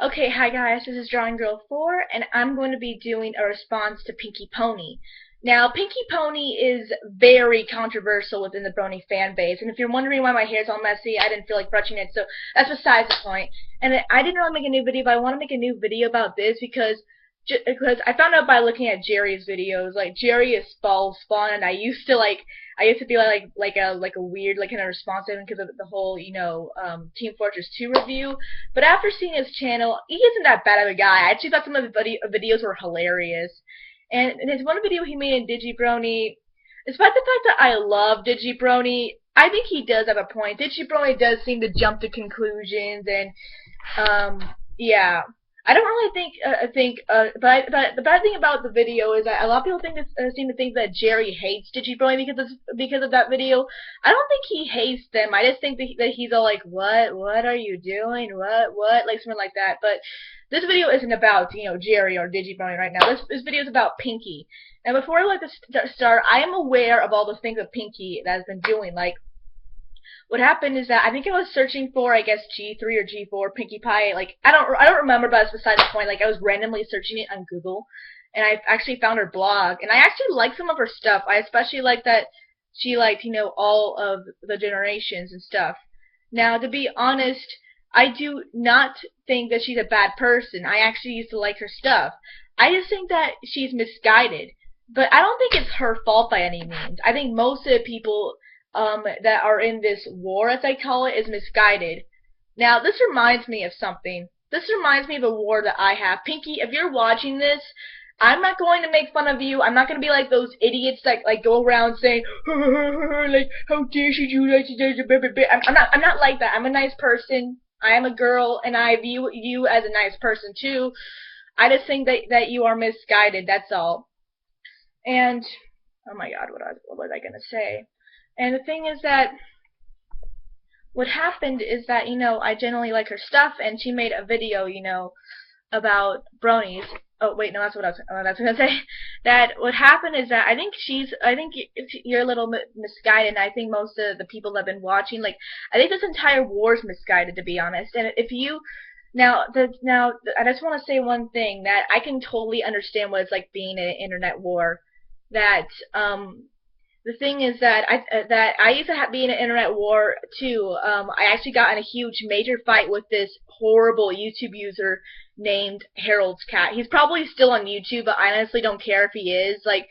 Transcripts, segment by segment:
Okay, hi guys, this is Drawing Girl 4, and I'm going to be doing a response to Pinky Pony. Now, Pinky Pony is very controversial within the Brony fan base, and if you're wondering why my hair's all messy, I didn't feel like brushing it, so that's besides the point. And I didn't really make a new video, but I want to make a new video about this because I found out by looking at Jerry's videos, like Jerry is fall spawn, and I used to be like a weird like kind of responsive because of the whole Team Fortress 2 review. But after seeing his channel, he isn't that bad of a guy. I actually thought some of his videos were hilarious. And in his one video he made in Digibrony, despite the fact that I love Digibrony, I think he does have a point. Digibrony does seem to jump to conclusions, and yeah. I don't really but the bad thing about the video is that a lot of people seem to think that Jerry hates Digibrony because of that video. I don't think he hates them. I just think that he's all like, what are you doing? What, like something like that. But this video isn't about Jerry or Digibrony right now. This video is about Pinky. And before I like to start, I am aware of all the things of Pinky that has been doing, like. What happened is that I think I was searching for, I guess, G3 or G4 Pinkie Pie. Like I don't remember, but it's beside the point. Like I was randomly searching it on Google, and I actually found her blog, and I actually like some of her stuff. I especially like that she liked all of the generations and stuff. Now, to be honest, I do not think that she's a bad person. I actually used to like her stuff. I just think that she's misguided. But I don't think it's her fault by any means. I think most of the people that are in this war, as I call it, is misguided. Now, this reminds me of something. This reminds me of a war that I have. Pinky, if you're watching this, I'm not going to make fun of you. I'm not going to be like those idiots that like go around saying, like, how dare she do that? I'm not like that. I'm a nice person. I am a girl, and I view you as a nice person too. I just think that you are misguided. That's all. And oh my God, what was I gonna say? And the thing is that what happened is that, I generally like her stuff, and she made a video, about bronies. Oh, wait, no, that's what I was going to say. That what happened is that I think you're a little misguided, and I think most of the people that have been watching, like, I think this entire war is misguided, to be honest. And if you, I just want to say one thing, that I can totally understand what it's like being in an internet war. That, the thing is that I used to be in an internet war too. I actually got in a huge major fight with this horrible YouTube user named Harold's Cat. He's probably still on YouTube, but I honestly don't care if he is. Like,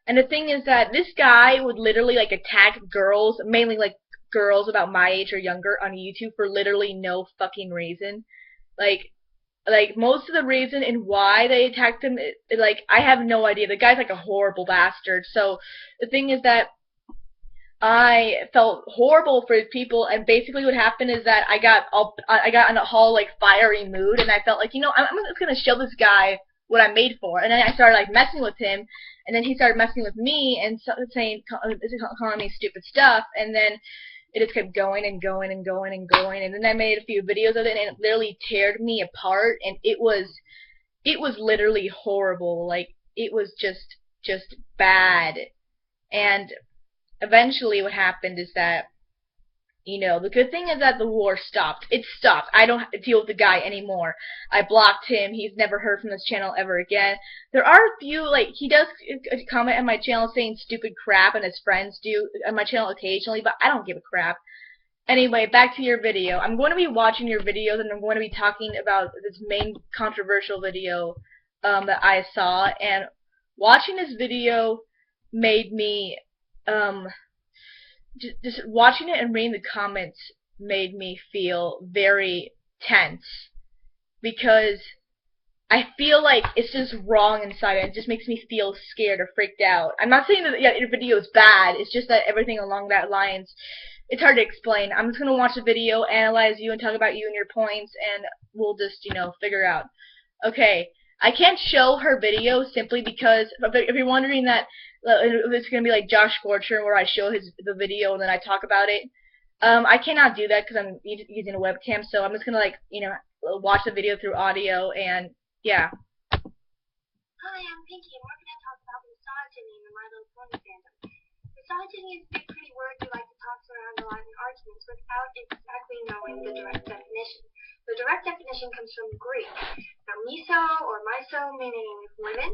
and the thing is that this guy would literally like attack girls, mainly like girls about my age or younger, on YouTube for literally no fucking reason. Like, most of the reason and why they attacked him, like, I have no idea. The guy's like a horrible bastard. So the thing is that I felt horrible for his people, and basically what happened is that I got in a whole like fiery mood, and I felt like, I'm just gonna show this guy what I'm made for. And then I started like messing with him, and then he started messing with me and calling me stupid stuff, and then it just kept going and going and going and going, and then I made a few videos of it, and it literally teared me apart, and it was literally horrible. Like, it was just bad. And eventually what happened is that, the good thing is that the war stopped. It stopped. I don't have to deal with the guy anymore. I blocked him. He's never heard from this channel ever again. There are a few, like, he does comment on my channel saying stupid crap, and his friends do on my channel occasionally, but I don't give a crap. Anyway, back to your video. I'm going to be watching your videos, and I'm going to be talking about this main controversial video that I saw, and watching this video made me, just watching it and reading the comments made me feel very tense, because I feel like it's just wrong inside, and it just makes me feel scared or freaked out. I'm not saying that your video is bad, it's just that everything along that lines, it's hard to explain. I'm just going to watch the video, analyze you, and talk about you and your points, and we'll just, figure out. Okay, I can't show her video simply because, if you're wondering that, it's going to be like Josh Scorcher, where I show the video and then I talk about it. I cannot do that because I'm using a webcam, so I'm just going to, like, watch the video through audio, and yeah. Hi, I'm Pinky, and we're going to talk about misogyny in the My Little Pony fandom. Misogyny is a big, pretty word you like to toss around a lot in arguments without exactly knowing the direct definition. The direct definition definition comes from Greek. Now, miso or miso meaning women,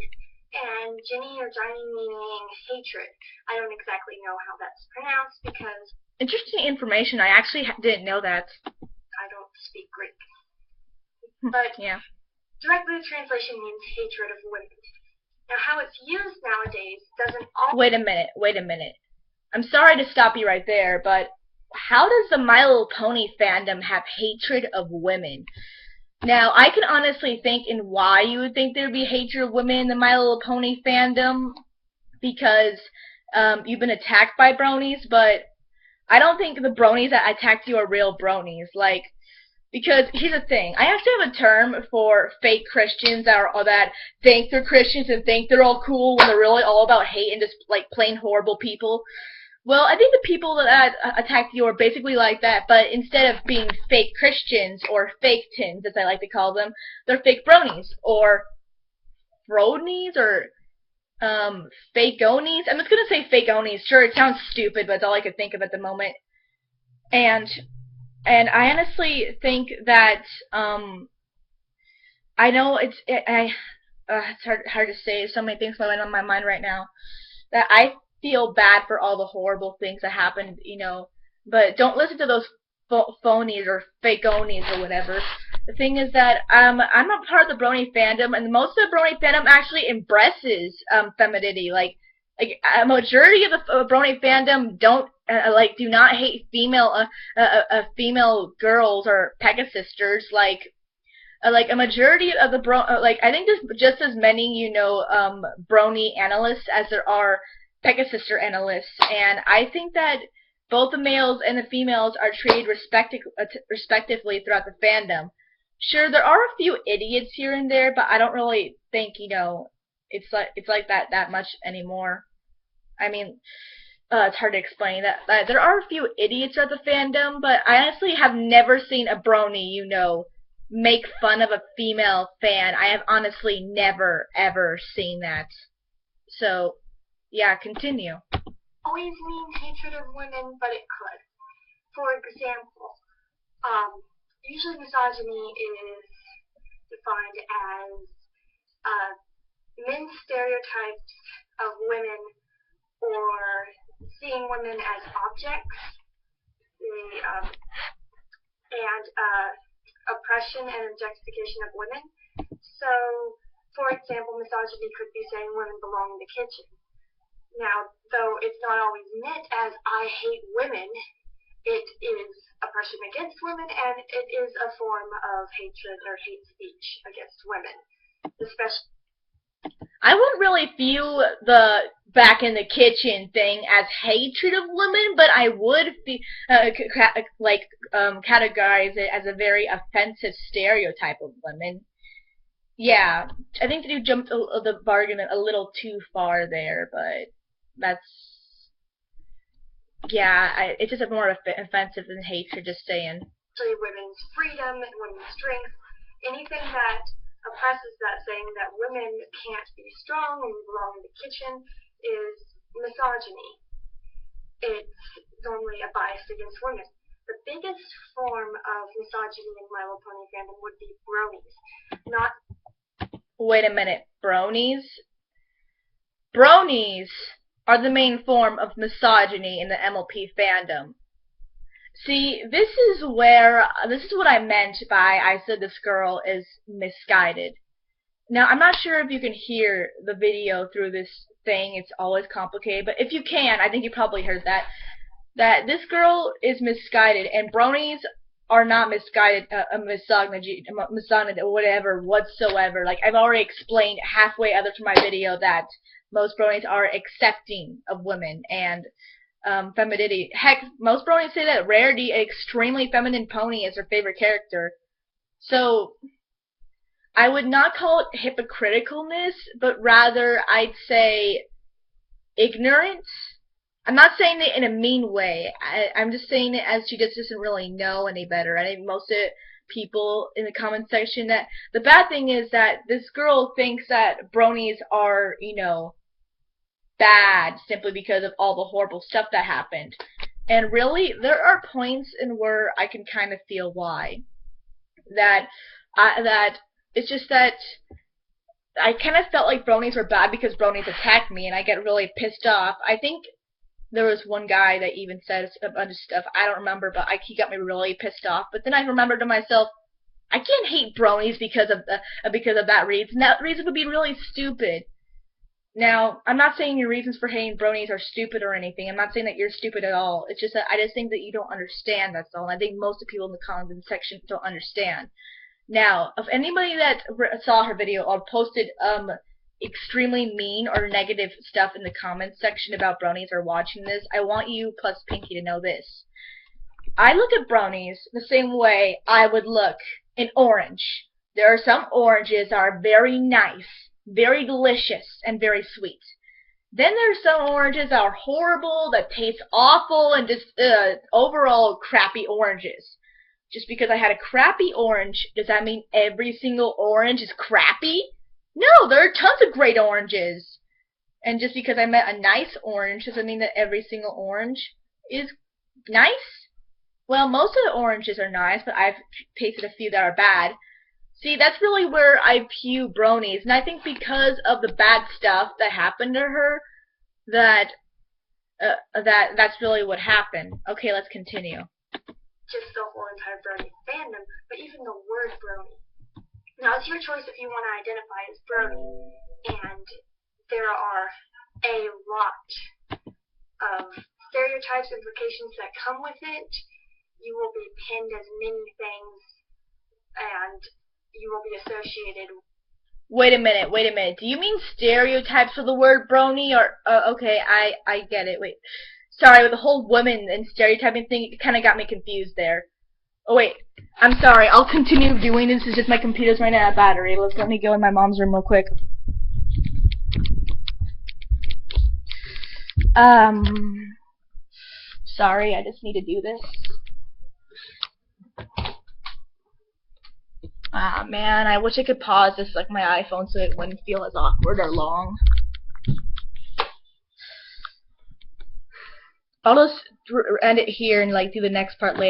and Ginny or Johnny meaning hatred. I don't exactly know how that's pronounced because interesting information. I actually didn't know that. I don't speak Greek. But yeah. Directly the translation means hatred of women. Now, how it's used nowadays doesn't always... Wait a minute. I'm sorry to stop you right there, but how does the My Little Pony fandom have hatred of women? Now, I can honestly think in why you would think there would be hatred of women in the My Little Pony fandom, because you've been attacked by bronies, but I don't think the bronies that attacked you are real bronies. Like, because here's the thing, I actually have a term for fake Christians that think they're Christians and think they're all cool when they're really all about hate and just like plain horrible people. Well, I think the people that attacked you are basically like that, but instead of being fake Christians, or fake tins, as I like to call them, they're fake bronies, or fronies, or fakeonies. I'm just going to say fakeonies. Sure, it sounds stupid, but it's all I could think of at the moment. And I honestly think that, I know it's hard to say, there's so many things going on my mind right now, that I feel bad for all the horrible things that happened, you know, but don't listen to those phonies or fakeonies or whatever. The thing is that I'm not part of the brony fandom, and most of the brony fandom actually embraces femininity. Like a majority of the brony fandom do not hate female girls or Pegasisters. Like a majority of the I think there's just as many brony analysts as there are Pegasister analysts, and I think that both the males and the females are treated respectively throughout the fandom. Sure, there are a few idiots here and there, but I don't really think it's like that much anymore. I mean, it's hard to explain that there are a few idiots throughout the fandom, but I honestly have never seen a brony, make fun of a female fan. I have honestly never ever seen that. So, yeah, continue. Always mean hatred of women, but it could. For example, usually misogyny is defined as men's stereotypes of women, or seeing women as objects, and oppression and objectification of women. So, for example, misogyny could be saying women belong in the kitchen. Now, though it's not always meant as I hate women, it is oppression against women, and it is a form of hatred or hate speech against women, especially. I wouldn't really view the back in the kitchen thing as hatred of women, but I would categorize it as a very offensive stereotype of women. Yeah, I think that you jumped the bargain a little too far there, but it's just more offensive than hatred, just saying. Women's freedom and women's strength, anything that oppresses that, saying that women can't be strong and belong in the kitchen, is misogyny. It's normally a bias against women. The biggest form of misogyny in My Little Pony fandom would be bronies. Wait a minute, bronies? Bronies are the main form of misogyny in the MLP fandom. See, this is what I meant by I said this girl is misguided. Now, I'm not sure if you can hear the video through this thing. It's always complicated, but if you can, I think you probably heard that this girl is misguided, and bronies are not misguided, misogynist or whatever whatsoever. Like, I've already explained halfway other to my video that most bronies are accepting of women and femininity. Heck, most bronies say that Rarity, an extremely feminine pony, is her favorite character. So, I would not call it hypocriticalness, but rather I'd say ignorance. I'm not saying it in a mean way. I'm just saying it as she just doesn't really know any better. I think most of the people in the comment section, that the bad thing is that this girl thinks that bronies are, bad simply because of all the horrible stuff that happened. And really, there are points in where I can kind of feel why. That That it's just that I kind of felt like bronies were bad because bronies attacked me, and I get really pissed off. I think there was one guy that even said a bunch of stuff. I don't remember, but he got me really pissed off. But then I remembered to myself, I can't hate bronies because of that reason. That reason would be really stupid. Now, I'm not saying your reasons for hating bronies are stupid or anything. I'm not saying that you're stupid at all. It's just that I just think that you don't understand, that's all. And I think most of the people in the comment section don't understand. Now, if anybody that saw her video or posted extremely mean or negative stuff in the comments section about bronies or watching this, I want you plus Pinky to know this. I look at bronies the same way I would look an orange. There are some oranges that are very nice, very delicious, and very sweet. Then there's some oranges that are horrible, that taste awful, and just overall crappy oranges. Just because I had a crappy orange, does that mean every single orange is crappy? No, there are tons of great oranges. And just because I met a nice orange, does that mean that every single orange is nice? Well, most of the oranges are nice, but I've tasted a few that are bad. See, that's really where I view bronies, and I think because of the bad stuff that happened to her, that's really what happened. Okay, let's continue. Just the whole entire brony fandom, but even the word brony. Now, it's your choice if you want to identify as brony, and there are a lot of stereotypes, implications that come with it. You will be pinned as many things, and you will be associated. Wait a minute. Do you mean stereotypes for the word brony, or okay, I get it. Wait, sorry, with the whole woman and stereotyping thing, it kind of got me confused there. Oh wait, I'm sorry. I'll continue doing this. It's just my computer's running out of battery. Let me go in my mom's room real quick. Sorry, I just need to do this. Ah, man, I wish I could pause this like my iPhone so it wouldn't feel as awkward or long. I'll just end it here and like do the next part later.